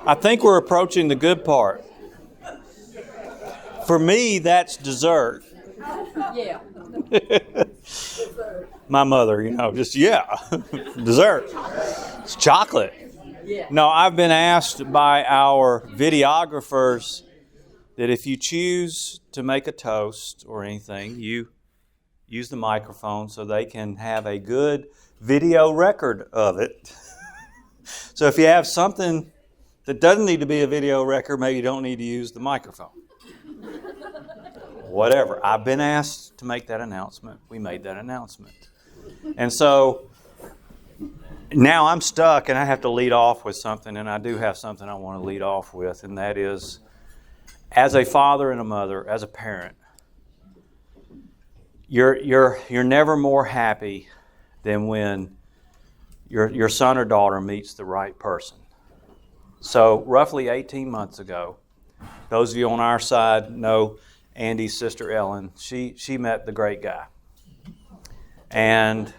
I think we're approaching the good part. For me, that's dessert. Yeah. My mother, dessert. It's chocolate. Yeah. No, I've been asked by our videographers that if you choose to make a toast or anything, you use the microphone so they can have a good video record of it. So if you have something that doesn't need to be a video record, maybe you don't need to use the microphone. Whatever. I've been asked to make that announcement. We made that announcement. And so now I'm stuck and I have to lead off with something, and I do have something I want to lead off with, and that is, as a father and a mother, as a parent, you're never more happy than when your son or daughter meets the right person. So roughly 18 months ago, those of you on our side know Andy's sister Ellen. She met the great guy, and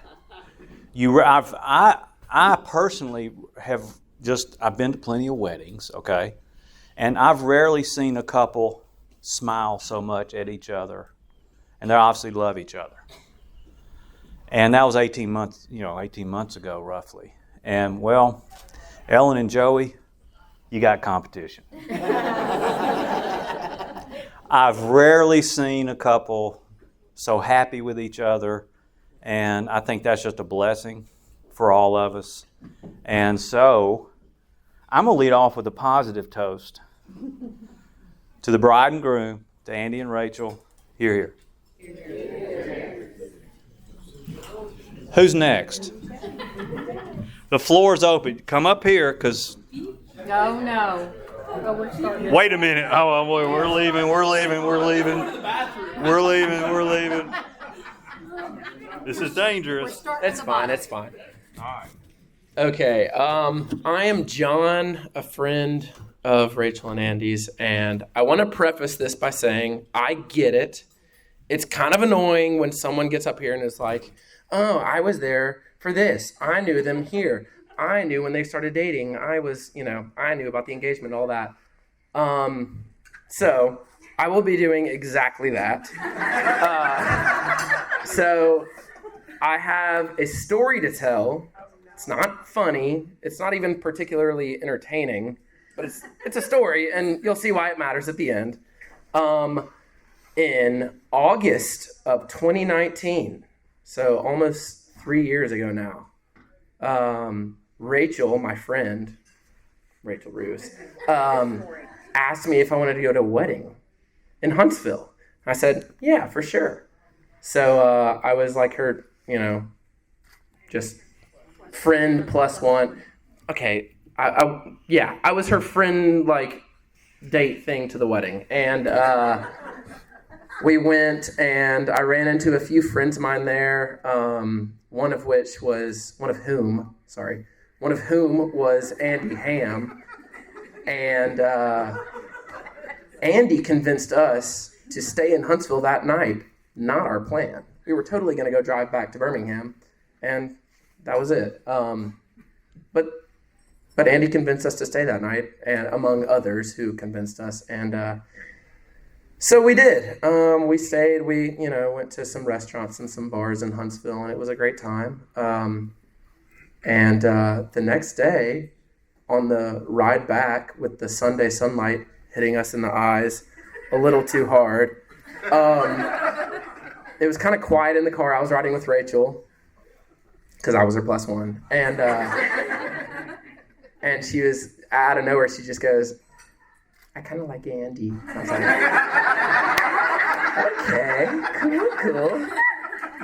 I personally I've been to plenty of weddings, okay, and I've rarely seen a couple smile so much at each other, and they obviously love each other. And that was 18 months ago, roughly. And well, Ellen and Joey, you got competition. I've rarely seen a couple so happy with each other, and I think that's just a blessing for all of us. And so I'm going to lead off with a positive toast to the bride and groom, to Andy and Rachel. Hear, hear. Who's next? The floor is open. Come up here, because... No. Wait a minute. Oh, we're leaving. This is dangerous. That's fine. All right. Okay. I am John, a friend of Rachel and Andy's, and I want to preface this by saying I get it. It's kind of annoying when someone gets up here and is like, "Oh, I was there for this. I knew them here. I knew when they started dating. I knew about the engagement, all that." So I will be doing exactly that. So I have a story to tell. It's not funny. It's not even particularly entertaining, but it's a story, and you'll see why it matters at the end. In August of 2019, so almost 3 years ago now, Rachel, my friend, Rachel Roos, asked me if I wanted to go to a wedding in Huntsville. I said, yeah, for sure. So I was like her, just friend plus one. Okay, I was her friend, date thing to the wedding. And we went, and I ran into a few friends of mine there, one of whom was Andy Ham. And Andy convinced us to stay in Huntsville that night. Not our plan. We were totally going to go drive back to Birmingham, and that was it. But Andy convinced us to stay that night, and among others who convinced us. And so we did. We stayed. We went to some restaurants and some bars in Huntsville, and it was a great time. And the next day, on the ride back with the Sunday sunlight hitting us in the eyes a little too hard, it was kind of quiet in the car. I was riding with Rachel because I was her plus one. And she was, out of nowhere, she just goes, "I kind of like Andy." I was like, okay, cool.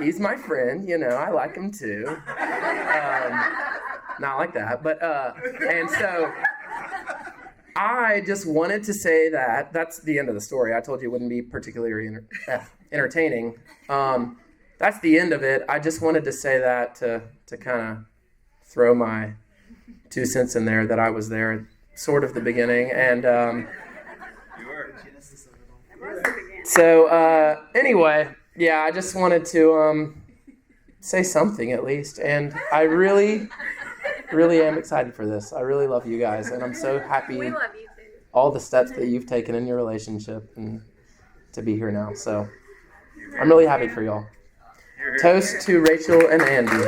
He's my friend, I like him too. Not like that, but, and so I just wanted to say that's the end of the story. I told you it wouldn't be particularly entertaining. That's the end of it. I just wanted to say that to kind of throw my 2 cents in there, that I was there at sort of the beginning. And so anyway, yeah, I just wanted to say something at least. And I really really am excited for this. I really love you guys, and I'm so happy. We love you too. All the steps that you've taken in your relationship and to be here now. So I'm really happy for y'all. Toast to Rachel and Andy.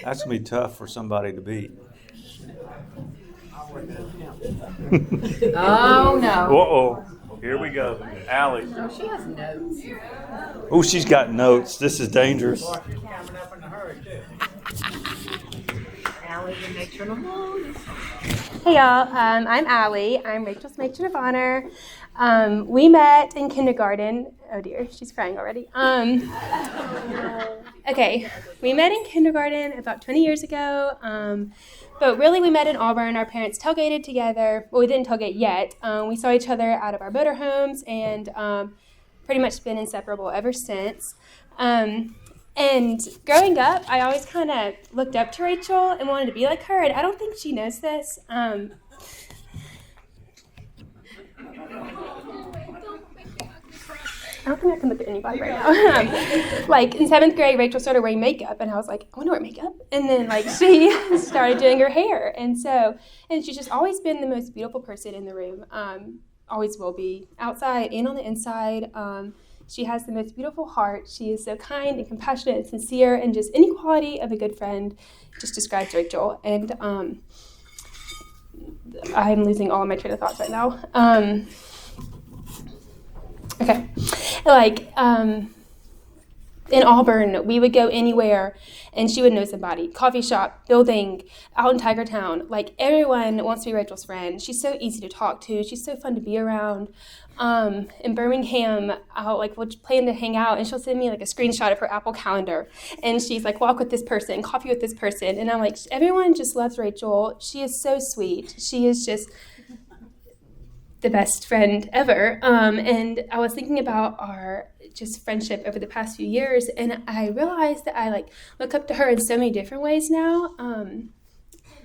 That's going to be tough for somebody to beat. Oh, no. Uh-oh. Here we go. Allie. Oh, she has notes. Oh, she's got notes. This is dangerous. Allie, the matron of all. Hey y'all, I'm Allie. I'm Rachel's matron of honor. We met in kindergarten. Oh dear, she's crying already. Okay, we met in kindergarten about 20 years ago. But really we met in Auburn. Our parents tailgated together. Well, we didn't tailgate yet. We saw each other out of our motorhomes and pretty much been inseparable ever since. And growing up, I always kind of looked up to Rachel and wanted to be like her, and I don't think she knows this. I don't think I can look at anybody right now. Like in 7th grade, Rachel started wearing makeup, and I was like, I want to wear makeup. And then like she started doing her hair, and she's just always been the most beautiful person in the room. Always will be, outside and on the inside. She has the most beautiful heart. She is so kind and compassionate and sincere, and just any quality of a good friend just describes Rachel. And I'm losing all of my train of thoughts right now. Okay. Like, in Auburn, we would go anywhere and she would know somebody. Coffee shop, building, out in Tiger Town. Like, everyone wants to be Rachel's friend. She's so easy to talk to. She's so fun to be around. In Birmingham, we'll plan to hang out, and she'll send me like a screenshot of her Apple Calendar, and she's like, walk with this person, coffee with this person, and I'm like, everyone just loves Rachel. She is so sweet. She is just the best friend ever. And I was thinking about our just friendship over the past few years, and I realized that I look up to her in so many different ways now.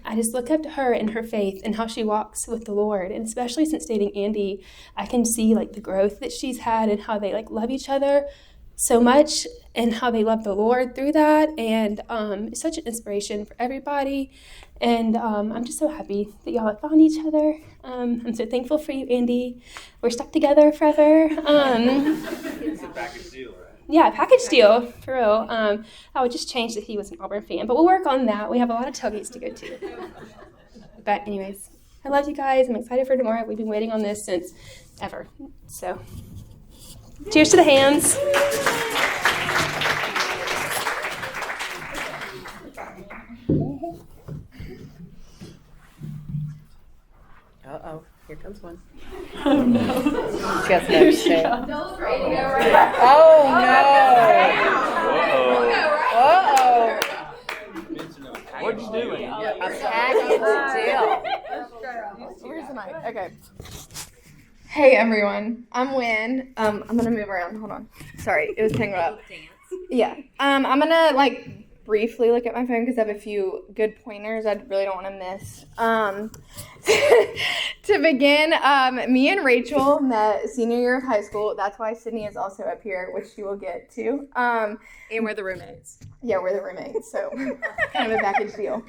I just look up to her and her faith and how she walks with the Lord. And especially since dating Andy, I can see the growth that she's had and how they love each other so much and how they love the Lord through that. And it's such an inspiration for everybody. And I'm just so happy that y'all have found each other. I'm so thankful for you, Andy. We're stuck together forever. It's a package deal, right? Yeah, package deal, for real. I would just change that he was an Auburn fan, but we'll work on that. We have a lot of tailgates to go to. But anyways, I love you guys. I'm excited for tomorrow. We've been waiting on this since ever. So, cheers to the hands. Uh-oh, here comes one. Oh, no. She has notes too. Oh, no. Uh-oh. What'd you do? A package deal. Where's the mic? Okay. Hey everyone, I'm Wynn. I'm gonna move around. Hold on. Sorry, it was tangled up. Yeah. I'm gonna briefly look at my phone because I have a few good pointers I really don't want to miss. To begin, me and Rachel met senior year of high school. That's why Sydney is also up here, which she will get to. And we're the roommates. Yeah, we're the roommates, so kind of a package deal.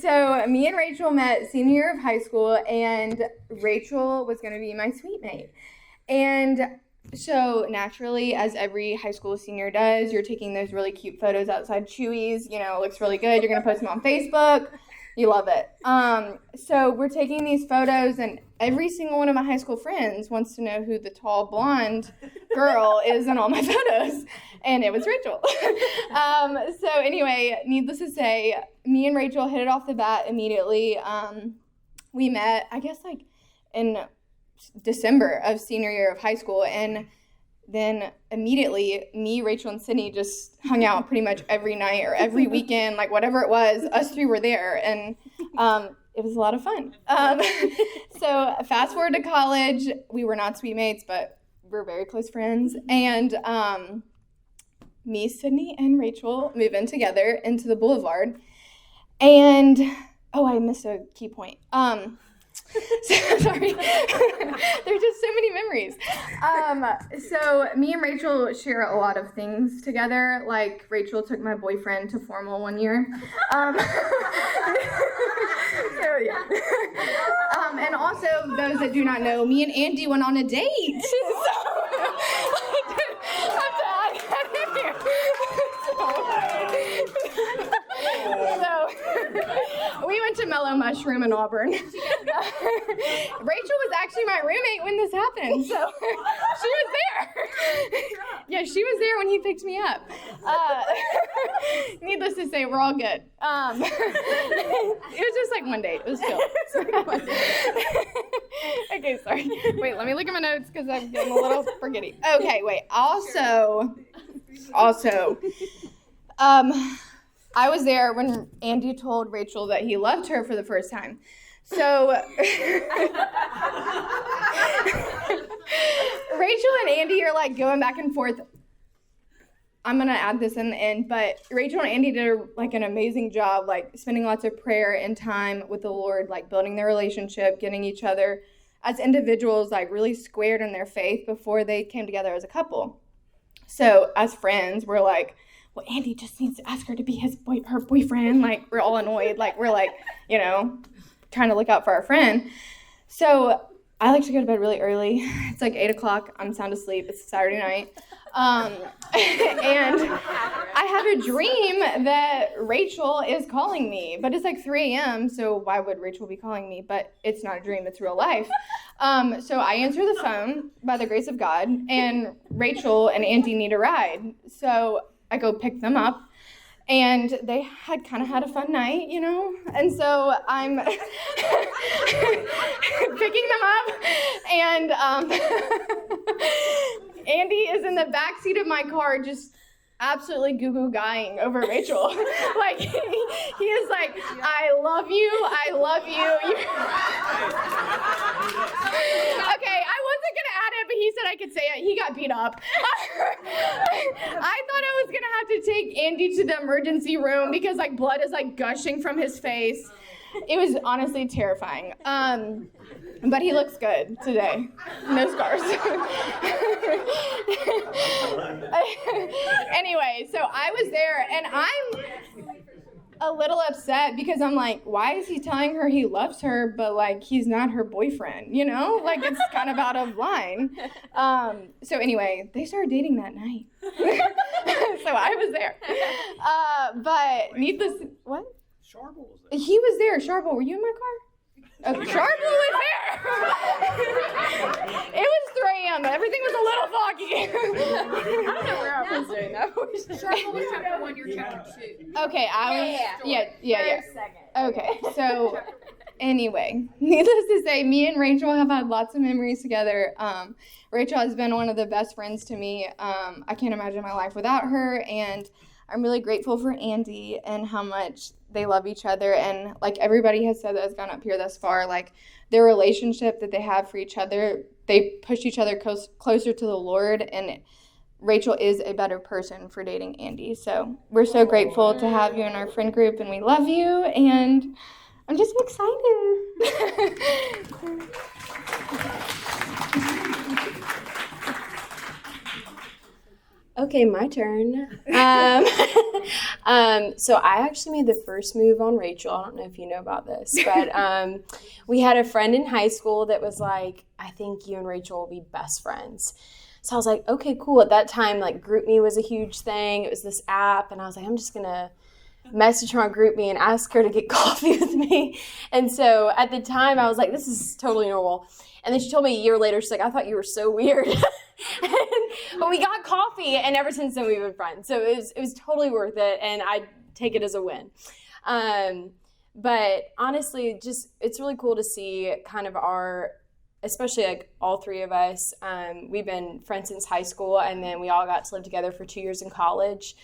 So me and Rachel met senior year of high school, and Rachel was going to be my suite mate. And so naturally, as every high school senior does, you're taking those really cute photos outside Chewy's. You know, it looks really good. You're going to post them on Facebook. You love it. So we're taking these photos, and every single one of my high school friends wants to know who the tall blonde girl is in all my photos, and it was Rachel. So anyway, needless to say, me and Rachel hit it off the bat immediately. We met, I guess, in December of senior year of high school, and then immediately me, Rachel, and Sydney just hung out pretty much every night or every weekend, whatever it was, us three were there, and it was a lot of fun. So fast forward to college, we were not suite mates, but we're very close friends, and me, Sydney, and Rachel move in together into the Boulevard, and I missed a key point. So, sorry. There's just so many memories. So me and Rachel share a lot of things together. Like Rachel took my boyfriend to formal one year. So yeah. And also those that do not know, me and Andy went on a date. So we went to Mellow Mushroom in Auburn. Rachel was actually my roommate when this happened, so she was there. Yeah, she was there when he picked me up. Needless to say, we're all good. It was just like one date. It was chill. Okay, sorry. Wait, let me look at my notes because I'm getting a little forgetty. Okay, wait. Also, I was there when Andy told Rachel that he loved her for the first time. So Rachel and Andy are like going back and forth. I'm going to add this in the end, but Rachel and Andy did like an amazing job, like spending lots of prayer and time with the Lord, like building their relationship, getting each other as individuals like really squared in their faith before they came together as a couple. So as friends, we're like, well, Andy just needs to ask her to be her boyfriend. Like, we're all annoyed. Like, we're like, trying to look out for our friend. So I like to go to bed really early. It's like 8 o'clock. I'm sound asleep. It's Saturday night. And I have a dream that Rachel is calling me. But it's like 3 a.m., so why would Rachel be calling me? But it's not a dream. It's real life. So I answer the phone by the grace of God, and Rachel and Andy need a ride. So I go pick them up, and they had kind of had a fun night, and so I'm picking them up, and Andy is in the backseat of my car just absolutely goo-goo guying over Rachel. Like, he is like, I love you. Okay, I wasn't going to add it, but he said I could say it. He got beat up. I thought I was going to have to take Andy to the emergency room because, like, blood is, like, gushing from his face. It was honestly terrifying. But he looks good today. No scars. Anyway, so I was there, and I'm a little upset because I'm like, why is he telling her he loves her, but like he's not her boyfriend, Like it's kind of out of line. So anyway, they started dating that night. So I was there. But needless, what? Sharble was there. He was there. Sharble, were you in my car? Sharble was there. It was 3 a.m. Everything was a little foggy. I don't know where I was doing that. Sharple was chapter 1, you're chapter 2. Okay, I was. Yeah. Second. Okay, so anyway, needless to say, me and Rachel have had lots of memories together. Rachel has been one of the best friends to me. I can't imagine my life without her, and I'm really grateful for Andy and how much they love each other. And like everybody has said that has gone up here thus far, like their relationship that they have for each other, they push each other closer to the Lord, and Rachel is a better person for dating Andy. So we're so grateful to have you in our friend group, and we love you, and I'm just excited. Okay, my turn. So I actually made the first move on Rachel. I don't know if you know about this, but we had a friend in high school that was like, I think you and Rachel will be best friends. So I was like, okay, cool. At that time, like GroupMe was a huge thing. It was this app, and I was like, I'm just going to message her on GroupMe and ask her to get coffee with me. And so at the time, I was like, this is totally normal. And then she told me a year later, she's like, I thought you were so weird. But we got coffee, and ever since then we've been friends. So it was totally worth it, and I take it as a win. But honestly, just it's really cool to see kind of especially like all three of us. We've been friends since high school, and then we all got to live together for 2 years in college.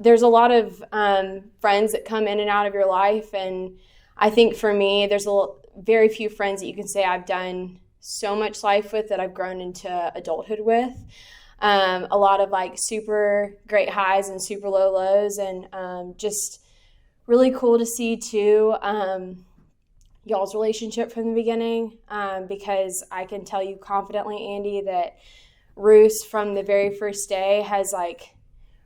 There's a lot of friends that come in and out of your life, and I think for me, there's very few friends that you can say I've done so much life with that I've grown into adulthood with. A lot of like super great highs and super low lows, and just really cool to see too. y'all's relationship from the beginning, because I can tell you confidently, Andy, that Ruth from the very first day has like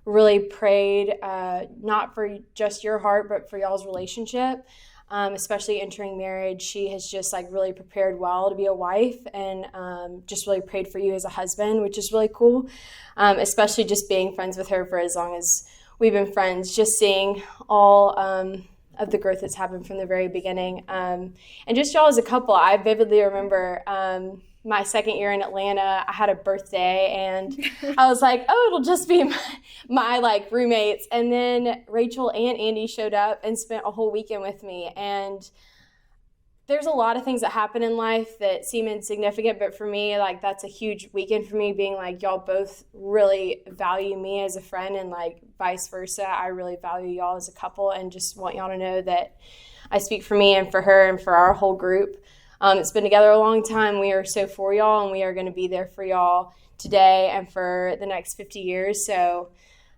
really prayed, not for just your heart, but for y'all's relationship. Especially entering marriage, she has just like really prepared well to be a wife, and just really prayed for you as a husband, which is really cool. Especially just being friends with her for as long as we've been friends, just seeing all of the growth that's happened from the very beginning. And just y'all as a couple, I vividly remember my second year in Atlanta, I had a birthday, and I was like, oh, it'll just be my like roommates. And then Rachel and Andy showed up and spent a whole weekend with me. And there's a lot of things that happen in life that seem insignificant, but for me, like that's a huge weekend for me, being like y'all both really value me as a friend, and like vice versa. I really value y'all as a couple, and just want y'all to know that I speak for me and for her and for our whole group. It's been together a long time. We are so for y'all, and we are going to be there for y'all today and for the next 50 years. So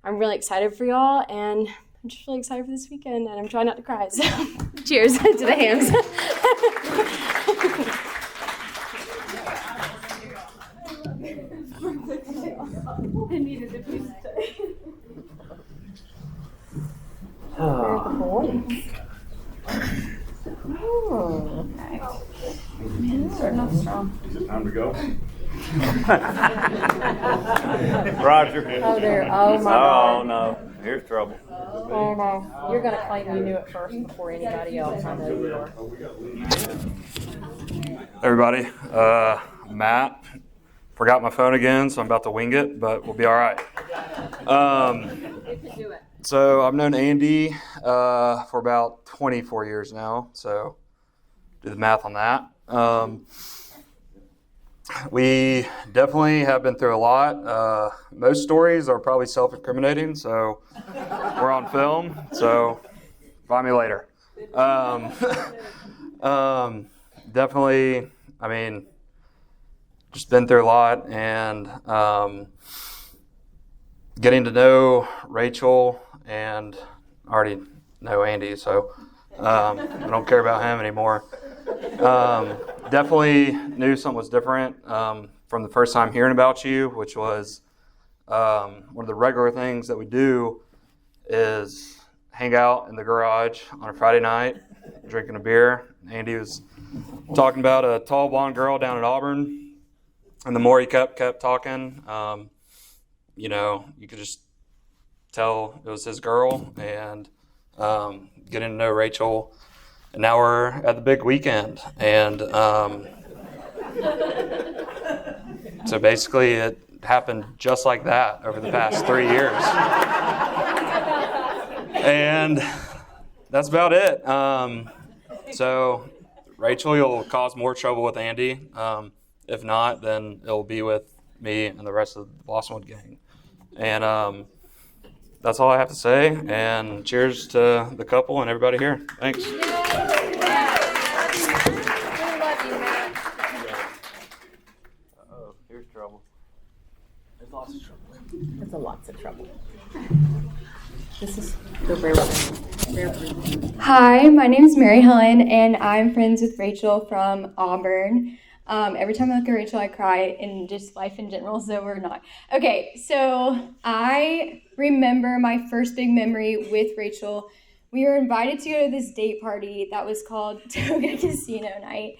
I'm really excited for y'all, and I'm just really excited for this weekend, and I'm trying not to cry. So cheers to the hams. Is it time to go? Roger. Oh, there. Oh, my God. Oh, no. Here's trouble. Oh, no. You're going to claim you knew it first before anybody else. I know you are. Everybody, Matt, forgot my phone again, so I'm about to wing it, but we'll be all right. So I've known Andy for about 24 years now, so do the math on that. We definitely have been through a lot. Most stories are probably self-incriminating, so we're on film, so find me later. Definitely, I mean, just been through a lot, and getting to know Rachel, and I already know Andy, so I don't care about him anymore. Definitely knew something was different from the first time hearing about you, which was one of the regular things that we do is hang out in the garage on a Friday night, drinking a beer. Andy was talking about a tall blonde girl down in Auburn, and the more he kept talking, you know, you could just tell it was his girl, and getting to know Rachel. And now we're at the big weekend, and so basically it happened just like that over the past 3 years. And that's about it. So Rachel, you'll cause more trouble with Andy. If not, then it'll be with me and the rest of the Blossomwood gang. And that's all I have to say. And cheers to the couple and everybody here. Thanks. Uh-oh, here's trouble. There's lots of trouble. There's lots of trouble. This is the rare one. Hi, my name is Mary Helen, and I'm friends with Rachel from Auburn. Every time I look at Rachel, I cry, and just life in general, so we're not. Okay, so I remember my first big memory with Rachel. We were invited to go to this date party that was called Toga Casino Night,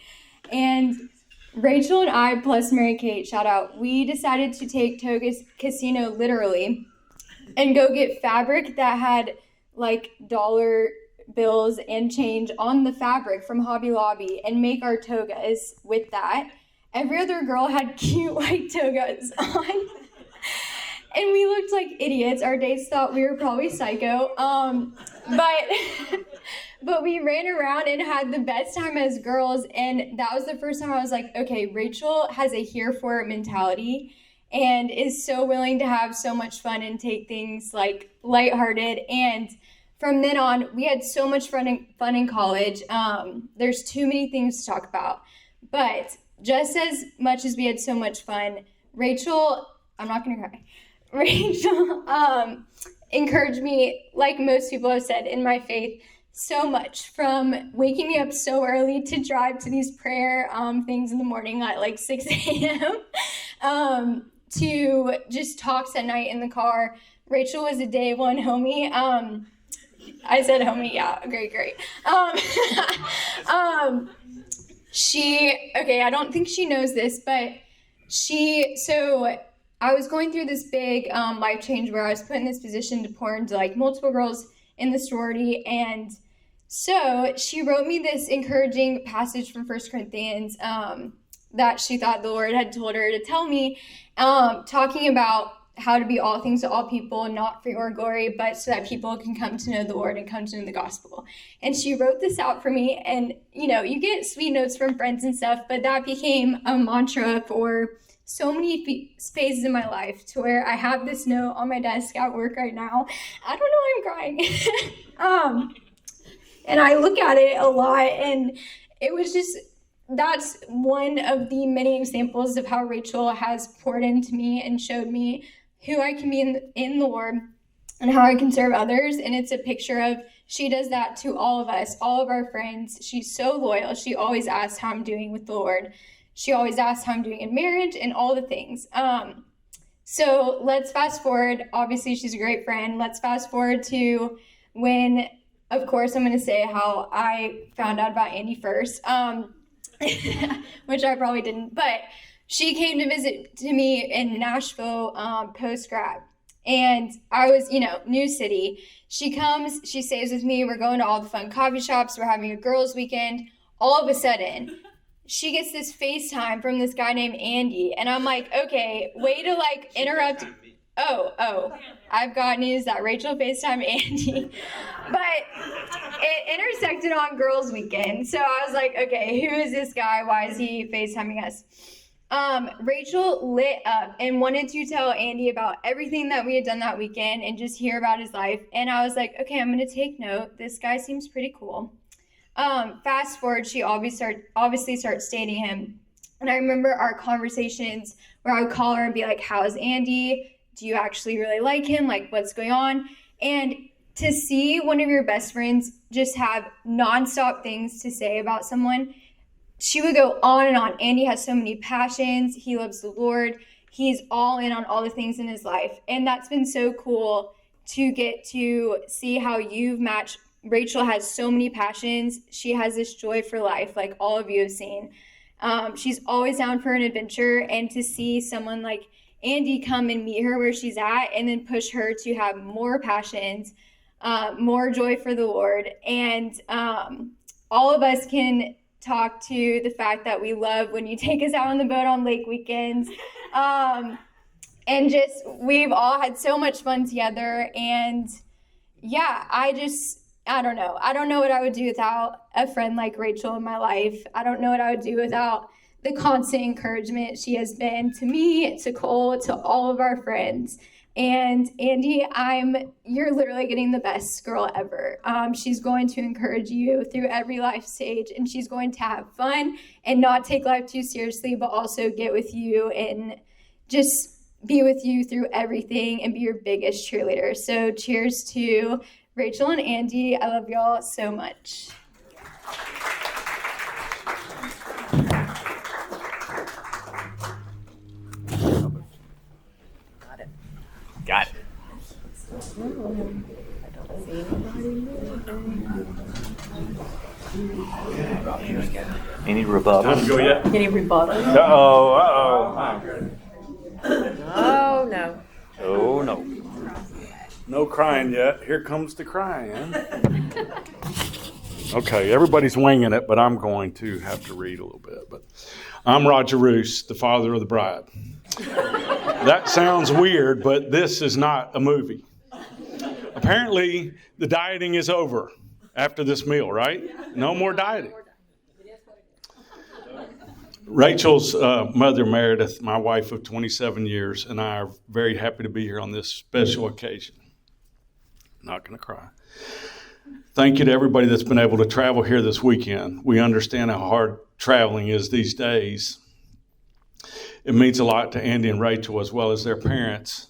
and Rachel and I, plus Mary Kate, shout out, we decided to take Toga Casino literally and go get fabric that had like dollar bills and change on the fabric from Hobby Lobby and make our togas with that. Every other girl had cute white togas on. And we looked like idiots. Our dates thought we were probably psycho. But we ran around and had the best time as girls. And that was the first time I was like, okay, Rachel has a here for it mentality and is so willing to have so much fun and take things like lighthearted. And from then on, we had so much fun in college. There's too many things to talk about. But just as much as we had so much fun, Rachel, I'm not going to cry. Rachel encouraged me, like most people have said, in my faith so much, from waking me up so early to drive to these prayer things in the morning at like 6 a.m. To just talks at night in the car. Rachel was a day one homie. I said homie, yeah, great. I don't think she knows this, but so I was going through this big life change where I was put in this position to pour into like multiple girls in the sorority, and so she wrote me this encouraging passage from 1 Corinthians that she thought the Lord had told her to tell me, talking about how to be all things to all people, not for your glory, but so that people can come to know the Lord and come to know the gospel. And she wrote this out for me, and you get sweet notes from friends and stuff, but that became a mantra for so many phases in my life, to where I have this note on my desk at work right now. I don't know why I'm crying. And I look at it a lot, and it was just, that's one of the many examples of how Rachel has poured into me and showed me who I can be in the Lord and how I can serve others. And it's a picture of, she does that to all of us, all of our friends. She's so loyal. She always asks how I'm doing with the Lord. She always asks how I'm doing in marriage and all the things. So let's fast forward. Obviously, she's a great friend. Let's fast forward to when, of course, I'm going to say how I found out about Andy first, which I probably didn't. But she came to visit to me in Nashville post-grad. And I was, new city. She comes, she stays with me. We're going to all the fun coffee shops. We're having a girls' weekend. All of a sudden, she gets this FaceTime from this guy named Andy. And I'm like, okay, way to interrupt. Oh, I've got news that Rachel FaceTimed Andy. But it intersected on girls' weekend. So I was like, okay, who is this guy? Why is he FaceTiming us? Rachel lit up and wanted to tell Andy about everything that we had done that weekend and just hear about his life. And I was like, okay, I'm going to take note. This guy seems pretty cool. Fast forward, she obviously starts dating him. And I remember our conversations where I would call her and be like, how's Andy? Do you actually really like him? Like, what's going on? And to see one of your best friends just have nonstop things to say about someone, she would go on and on. Andy has so many passions. He loves the Lord. He's all in on all the things in his life. And that's been so cool to get to see how you've matched. Rachel has so many passions. She has this joy for life, like all of you have seen. She's always down for an adventure. And to see someone like Andy come and meet her where she's at and then push her to have more passions, more joy for the Lord. And all of us can talk to the fact that we love when you take us out on the boat on lake weekends. And just, we've all had so much fun together. And yeah, I don't know. I don't know what I would do without a friend like Rachel in my life. I don't know what I would do without the constant encouragement she has been to me, to Cole, to all of our friends. And Andy, you're literally getting the best girl ever. She's going to encourage you through every life stage, and she's going to have fun and not take life too seriously, but also get with you and just be with you through everything and be your biggest cheerleader. So cheers to Rachel and Andy. I love y'all so much. Got it. Any rebuttal? Any rebuttal? Oh, no. Oh, no. No crying yet. Here comes the crying. Okay, everybody's winging it, but I'm going to have to read a little bit. But I'm Roger Roos, the father of the bride. That sounds weird, but this is not a movie. Apparently, the dieting is over after this meal, right? No more dieting. Rachel's mother, Meredith, my wife of 27 years, and I are very happy to be here on this special occasion. Not going to cry. Thank you to everybody that's been able to travel here this weekend. We understand how hard traveling is these days. It means a lot to Andy and Rachel, as well as their parents,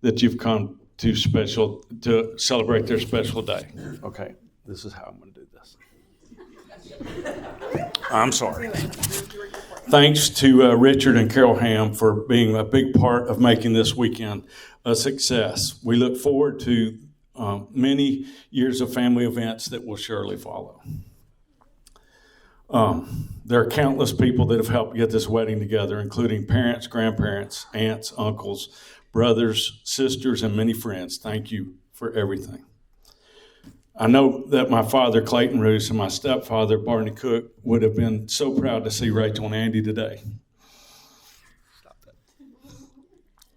that you've come to celebrate their special day. Okay. This is how I'm going to do this. I'm sorry. Thanks to Richard and Carol Ham for being a big part of making this weekend a success. We look forward to many years of family events that will surely follow. There are countless people that have helped get this wedding together, including parents, grandparents, aunts, uncles, brothers, sisters, and many friends. Thank you for everything. I know that my father, Clayton Roos, and my stepfather, Barney Cook, would have been so proud to see Rachel and Andy today.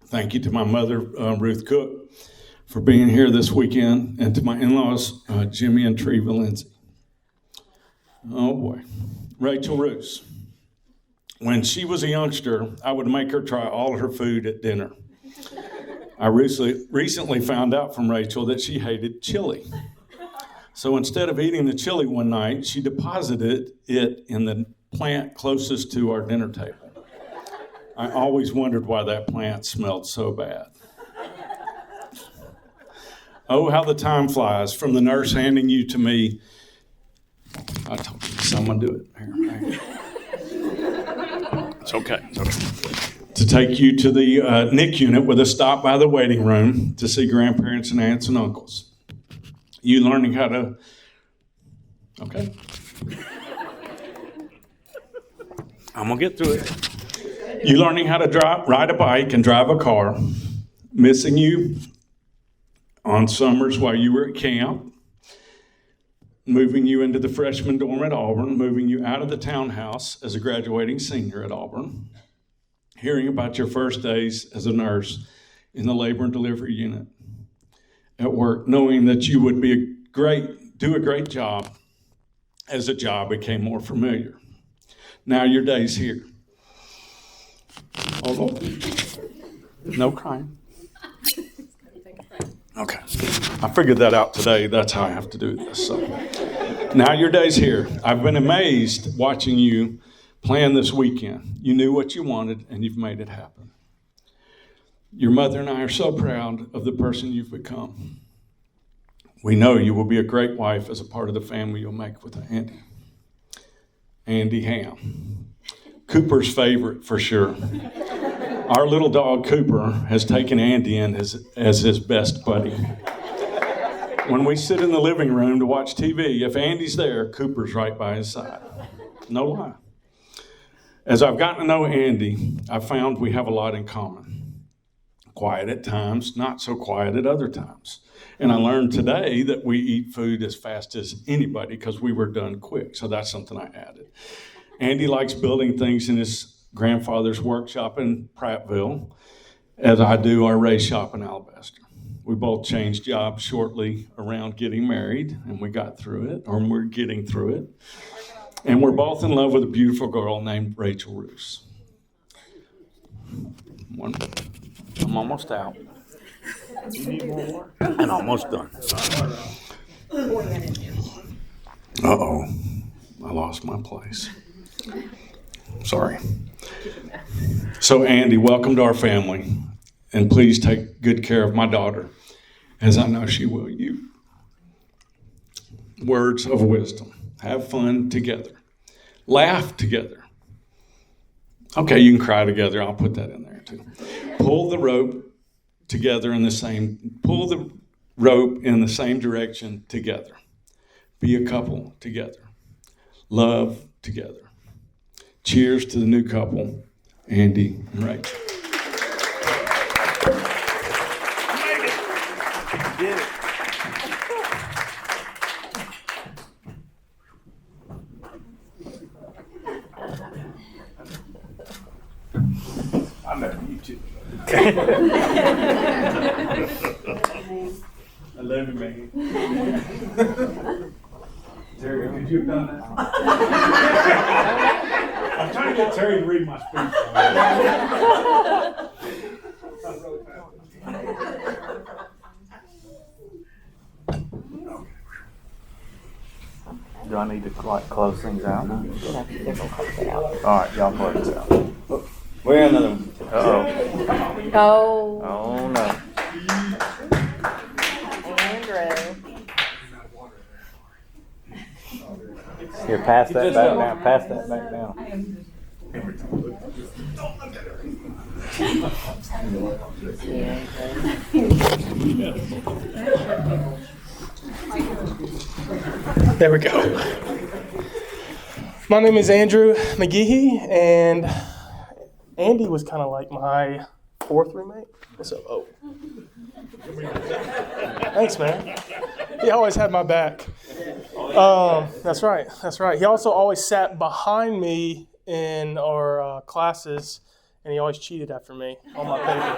Thank you to my mother, Ruth Cook, for being here this weekend, and to my in-laws, Jimmy and Treva Lindsay. Oh boy. Rachel Roos. When she was a youngster, I would make her try all her food at dinner. I recently found out from Rachel that she hated chili. So instead of eating the chili one night, she deposited it in the plant closest to our dinner table. I always wondered why that plant smelled so bad. Oh, how the time flies from the nurse handing you to me. I told you, someone do it. Here. It's okay. To take you to the NIC unit with a stop by the waiting room to see grandparents and aunts and uncles. You learning how to, okay. I'm going to get through it. You learning how to ride a bike and drive a car, missing you on summers while you were at camp, moving you into the freshman dorm at Auburn, moving you out of the townhouse as a graduating senior at Auburn, hearing about your first days as a nurse in the labor and delivery unit at work, knowing that you would do a great job as the job became more familiar. Now your day's here. Oh, no crying. Okay. I figured that out today. That's how I have to do this. So now your day's here. I've been amazed watching you plan this weekend. You knew what you wanted, and you've made it happen. Your mother and I are so proud of the person you've become. We know you will be a great wife as a part of the family you'll make with Andy. Andy Ham. Cooper's favorite, for sure. Our little dog, Cooper, has taken Andy in as his best buddy. When we sit in the living room to watch TV, if Andy's there, Cooper's right by his side. No lie. As I've gotten to know Andy, I've found we have a lot in common. Quiet at times, not so quiet at other times. And I learned today that we eat food as fast as anybody because we were done quick. So that's something I added. Andy likes building things in his grandfather's workshop in Prattville, as I do our race shop in Alabaster. We both changed jobs shortly around getting married, and we got through it, or we're getting through it. And we're both in love with a beautiful girl named Rachel Roos. I'm almost out. And almost done. Uh-oh. I lost my place. Sorry. So, Andy, welcome to our family. And please take good care of my daughter, as I know she will you. Words of wisdom. Have fun together. Laugh together. Okay, you can cry together. I'll put that in there too. Pull the rope in the same direction together. Be a couple together. Love together. Cheers to the new couple, Andy and Rachel. Did it. I know you too. I love you, man. Terry, could you have done that? I'm trying to get Terry to read my speech. Do I need to close things out? All right, y'all close this out. We're in another one. Uh-oh. Oh, Oh, no. Andrew. Here, pass that back down. Pass that back down. There we go. My name is Andrew McGehee, and Andy was kind of like my fourth roommate. So, thanks, man. He always had my back. That's right. He also always sat behind me in our classes, and he always cheated after me on my paper.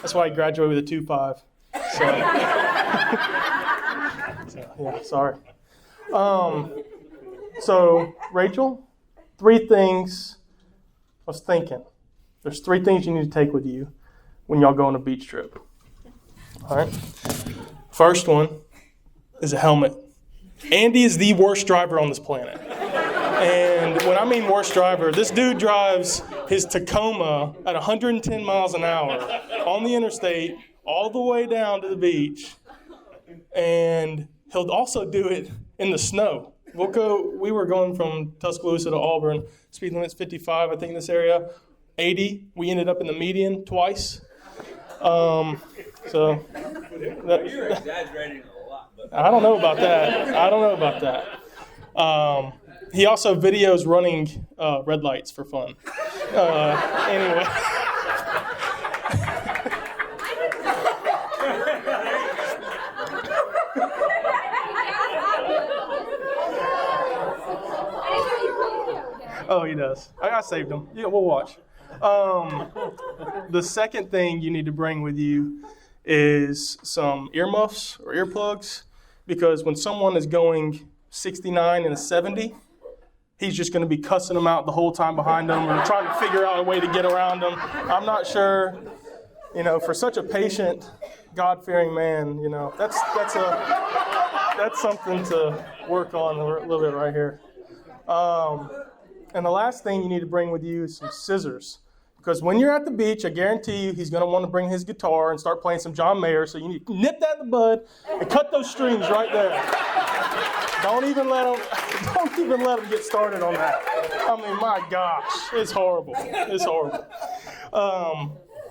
That's why he graduated with a 2.5. Yeah, sorry. So, Rachel, 3 things I was thinking. There's 3 things you need to take with you when y'all go on a beach trip. All right? First one is a helmet. Andy is the worst driver on this planet. And when I mean worst driver, this dude drives his Tacoma at 110 miles an hour on the interstate all the way down to the beach. And he'll also do it in the snow. We were going from Tuscaloosa to Auburn. Speed limit's 55, I think, in this area. 80. We ended up in the median twice. You're exaggerating a lot. But I don't know about that. He also videos running red lights for fun. Anyway. Oh, he does. I saved him. Yeah, we'll watch. The second thing you need to bring with you is some earmuffs or earplugs, because when someone is going 69 and a 70, he's just going to be cussing them out the whole time behind them or trying to figure out a way to get around them. I'm not sure, for such a patient, God-fearing man, that's something to work on a little bit right here. And the last thing you need to bring with you is some scissors. Because when you're at the beach, I guarantee you he's going to want to bring his guitar and start playing some John Mayer. So you need to nip that in the bud and cut those strings right there. Don't even let him get started on that. I mean, my gosh, it's horrible.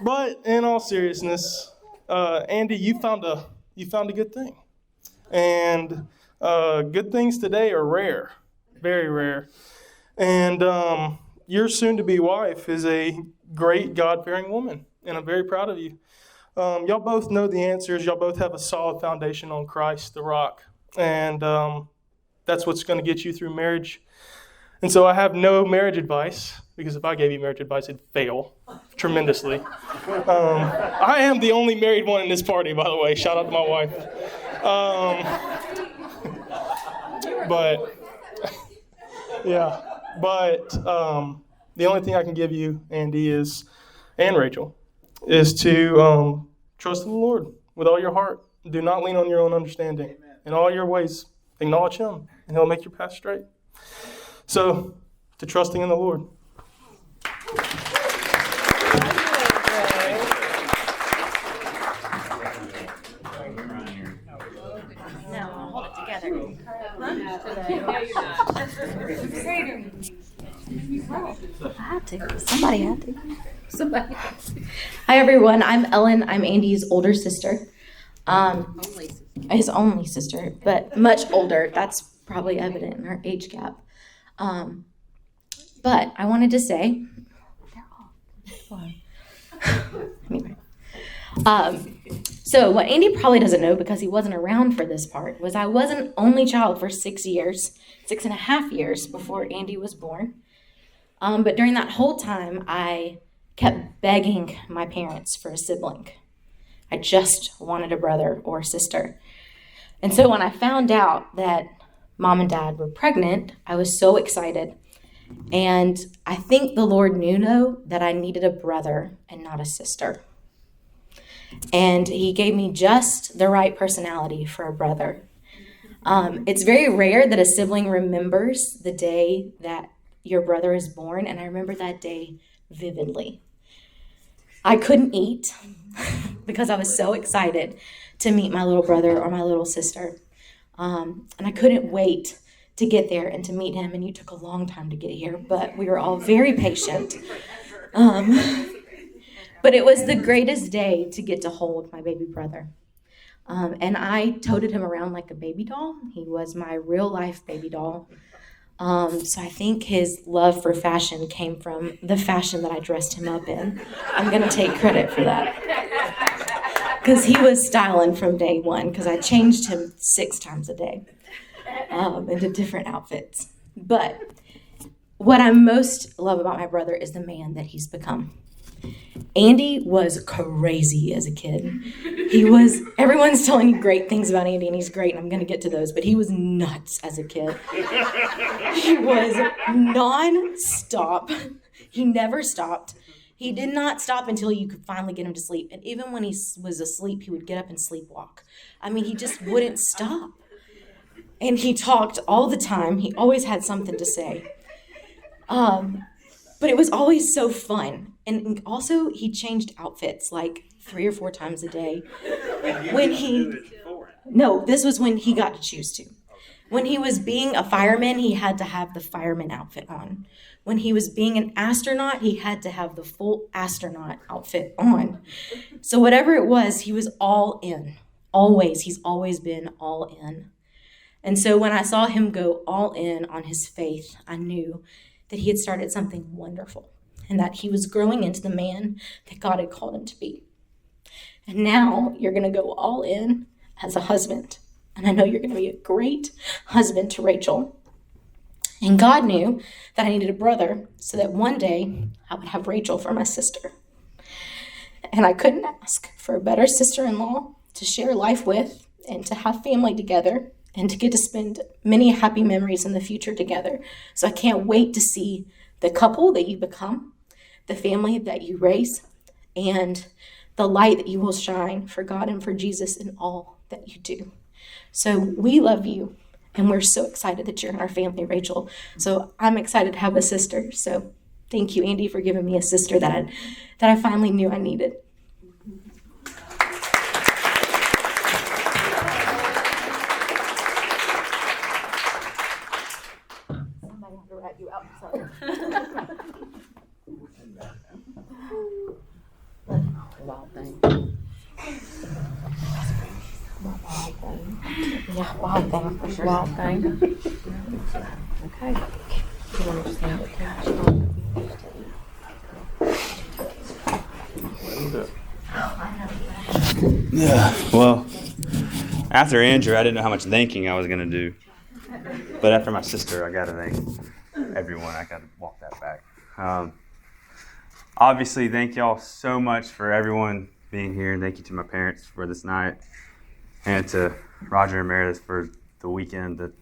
But in all seriousness, Andy, you found a good thing. And good things today are rare, very rare. And your soon-to-be wife is a great God-fearing woman, and I'm very proud of you. Y'all both know the answers. Y'all both have a solid foundation on Christ, the rock, and that's what's going to get you through marriage. And so I have no marriage advice, because if I gave you marriage advice, it'd fail tremendously. I am the only married one in this party, by the way. Shout out to my wife. But the only thing I can give you, Andy, and Rachel, is to trust in the Lord with all your heart. Do not lean on your own understanding. In all your ways, acknowledge Him, and He'll make your path straight. So, to trusting in the Lord. Somebody had to. Hi, everyone. I'm Ellen. I'm Andy's older sister. His only sister, but much older. That's probably evident in our age gap. But I wanted to say, anyway. So what Andy probably doesn't know, because he wasn't around for this part, was I was an only child for 6.5 years before Andy was born. But during that whole time, I kept begging my parents for a sibling. I just wanted a brother or a sister. And so when I found out that Mom and Dad were pregnant, I was so excited. And I think the Lord knew, though, that I needed a brother and not a sister. And He gave me just the right personality for a brother. It's very rare that a sibling remembers the day that your brother is born, and I remember that day vividly. I couldn't eat because I was so excited to meet my little brother or my little sister. And I couldn't wait to get there and to meet him. And you took a long time to get here, but we were all very patient. But it was the greatest day to get to hold my baby brother. And I toted him around like a baby doll. He was my real life baby doll. So I think his love for fashion came from the fashion that I dressed him up in. I'm going to take credit for that. Because he was styling from day one, because I changed him 6 times a day into different outfits. But what I most love about my brother is the man that he's become. Andy was crazy as a kid. Everyone's telling you great things about Andy, and he's great, and I'm going to get to those, but he was nuts as a kid. He was non-stop. He never stopped. He did not stop until you could finally get him to sleep. And even when he was asleep, he would get up and sleepwalk. I mean, he just wouldn't stop. And he talked all the time. He always had something to say. But it was always so fun. And also, he changed outfits like 3 or 4 times a day. No, this was when he got to choose to. When he was being a fireman, he had to have the fireman outfit on. When he was being an astronaut, he had to have the full astronaut outfit on. So whatever it was, he was all in. Always. He's always been all in. And so when I saw him go all in on his faith, I knew that he had started something wonderful and that he was growing into the man that God had called him to be. And now you're going to go all in as a husband. And I know you're going to be a great husband to Rachel. And God knew that I needed a brother so that one day I would have Rachel for my sister. And I couldn't ask for a better sister-in-law to share life with and to have family together and to get to spend many happy memories in the future together. So I can't wait to see the couple that you become, the family that you raise, and the light that you will shine for God and for Jesus in all that you do. So we love you, and we're so excited that you're in our family, Rachel. So I'm excited to have a sister. So thank you, Andy, for giving me a sister that I finally knew I needed. Wild thing. Yeah, wild thing for sure. Wild thing. Okay. You want to just hand it to Yeah, well, after Andrew, I didn't know how much thanking I was going to do. But after my sister, I got to thank everyone. I got to walk that back. Obviously, thank y'all so much for everyone being here. And thank you to my parents for this night. And to Roger and Meredith for the weekend. The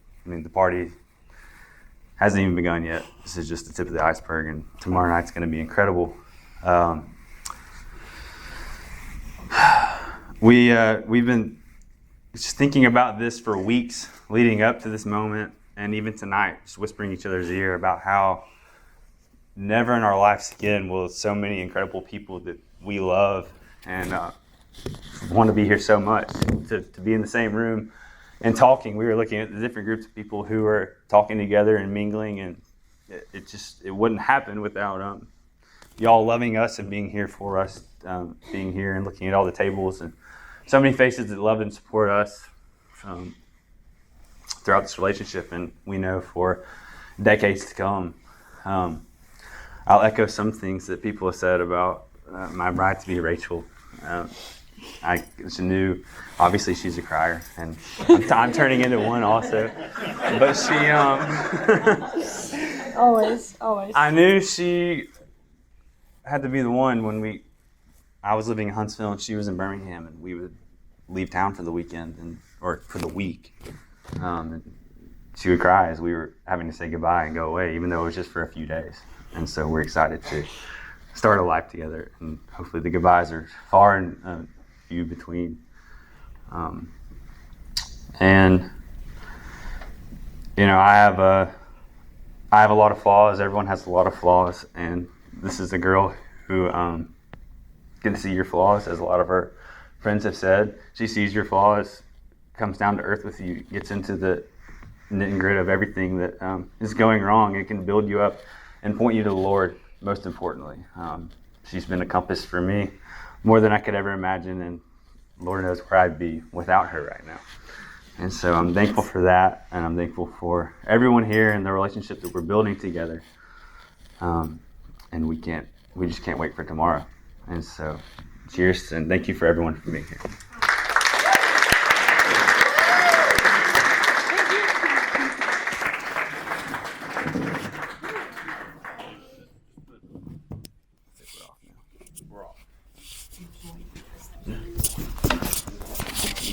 party hasn't even begun yet. This is just the tip of the iceberg. And tomorrow night's going to be incredible. We've been just thinking about this for weeks leading up to this moment, and even tonight, just whispering each other's ear about how never in our lives again will so many incredible people that we love and want to be here so much to be in the same room and talking. We were looking at the different groups of people who are talking together and mingling, and it wouldn't happen without y'all loving us and being here for us, being here and looking at all the tables and so many faces that love and support us throughout this relationship, and we know for decades to come. I'll echo some things that people have said about my bride-to-be, Rachel. I knew, obviously she's a crier, and I'm turning into one also. But she, Always. I knew she had to be the one when I was living in Huntsville and she was in Birmingham, and we would leave town for the weekend or for the week. And she would cry as we were having to say goodbye and go away, even though it was just for a few days. And so we're excited to start a life together, and hopefully the goodbyes are far and few between. And I have a lot of flaws. Everyone has a lot of flaws, and this is a girl who can see your flaws, as a lot of her friends have said. She sees your flaws comes down to earth with you, gets into the knit and grit of everything that is going wrong. It can build you up and point you to the Lord, most importantly. She's been a compass for me more than I could ever imagine, and Lord knows where I'd be without her right now. And so I'm thankful for that, and I'm thankful for everyone here and the relationship that we're building together. And we just can't wait for tomorrow. And so cheers, and thank you for everyone for being here.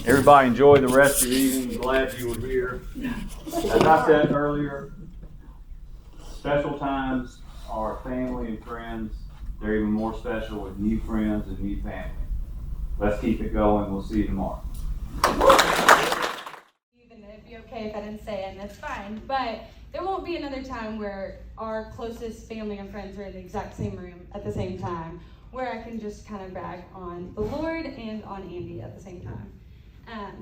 Everybody enjoy the rest of your evening. Glad you were here. As I said earlier, special times are family and friends. They're even more special with new friends and new family. Let's keep it going. We'll see you tomorrow. Even it'd be okay if I didn't say it, and that's fine. But there won't be another time where our closest family and friends are in the exact same room at the same time, where I can just kind of brag on the Lord and on Andy at the same time.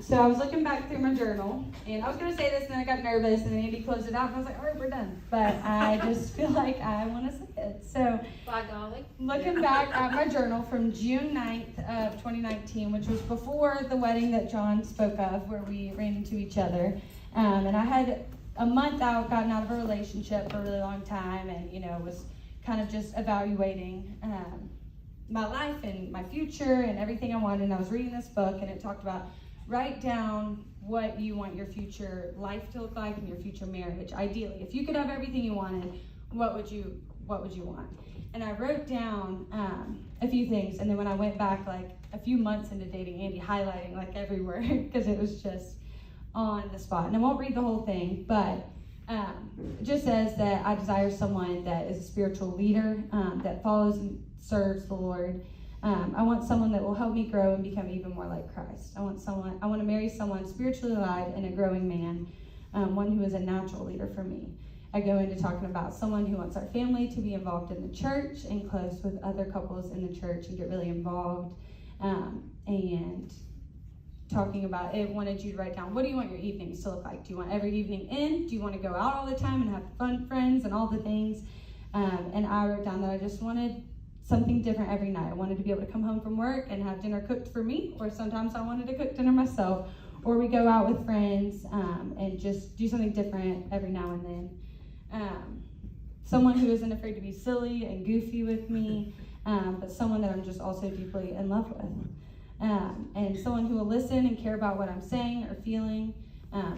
So I was looking back through my journal, and I was going to say this, and then I got nervous, and then Andy closed it out, and I was like, all right, we're done. But I just feel like I want to say it. So, By golly. looking back at my journal from June 9th of 2019, which was before the wedding that John spoke of, where we ran into each other, and I had a month out, gotten out of a relationship for a really long time, and, was kind of just evaluating my life and my future and everything I wanted. And I was reading this book, and it talked about write down what you want your future life to look like and your future marriage. Ideally, if you could have everything you wanted, what would you want? And I wrote down a few things, and then when I went back like a few months into dating Andy, highlighting like everywhere because it was just on the spot. And I won't read the whole thing, but it just says that I desire someone that is a spiritual leader, that follows and serves the Lord. I want someone that will help me grow and become even more like Christ. I want to marry someone spiritually alive and a growing man, one who is a natural leader for me. I go into talking about someone who wants our family to be involved in the church and close with other couples in the church and get really involved. And talking about it, wanted you to write down, what do you want your evenings to look like? Do you want every evening in? Do you want to go out all the time and have fun friends and all the things? And I wrote down that I just wanted something different every night. I wanted to be able to come home from work and have dinner cooked for me, or sometimes I wanted to cook dinner myself, or we go out with friends and just do something different every now and then. Someone who isn't afraid to be silly and goofy with me, but someone that I'm just also deeply in love with. And someone who will listen and care about what I'm saying or feeling.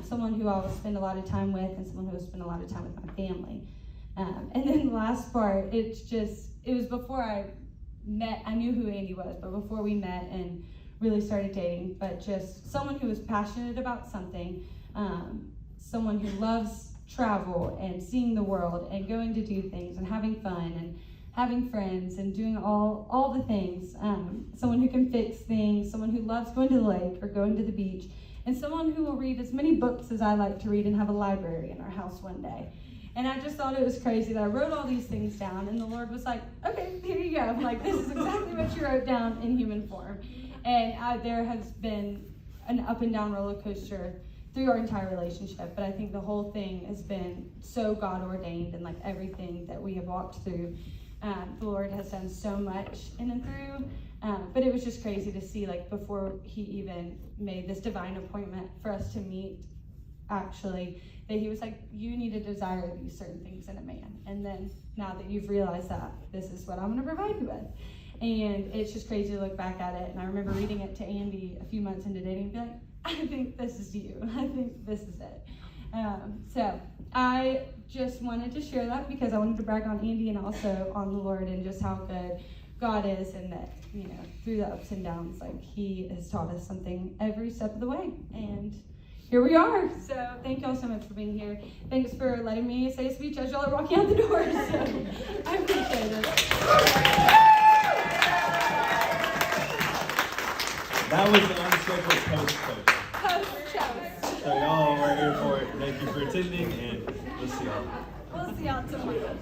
Someone who I will spend a lot of time with, and someone who will spend a lot of time with my family. And then the last part, it was before I knew who Andy was, but before we met and really started dating, but just someone who was passionate about something, someone who loves travel and seeing the world and going to do things and having fun and having friends and doing all the things, someone who can fix things, someone who loves going to the lake or going to the beach, and someone who will read as many books as I like to read and have a library in our house one day. And I just thought it was crazy that I wrote all these things down, and the Lord was like, okay, here you go. Like, this is exactly what you wrote down in human form. And there has been an up and down roller coaster through our entire relationship, but I think the whole thing has been so God ordained, and like everything that we have walked through, the Lord has done so much in and through. But it was just crazy to see, like, before he even made this divine appointment for us to meet, actually, that he was like, you need to desire these certain things in a man. And then now that you've realized that, this is what I'm going to provide you with. And it's just crazy to look back at it. And I remember reading it to Andy a few months into dating and be like, I think this is you. I think this is it. So I just wanted to share that because I wanted to brag on Andy and also on the Lord and just how good God is, and that, through the ups and downs, like, he has taught us something every step of the way. And here we are. So thank y'all so much for being here. Thanks for letting me say a speech as y'all are walking out the door. So I appreciate it. That was the unscheduled post-post. Post-show. So y'all were here for it. Thank you for attending, and we'll see y'all. We'll see y'all tomorrow.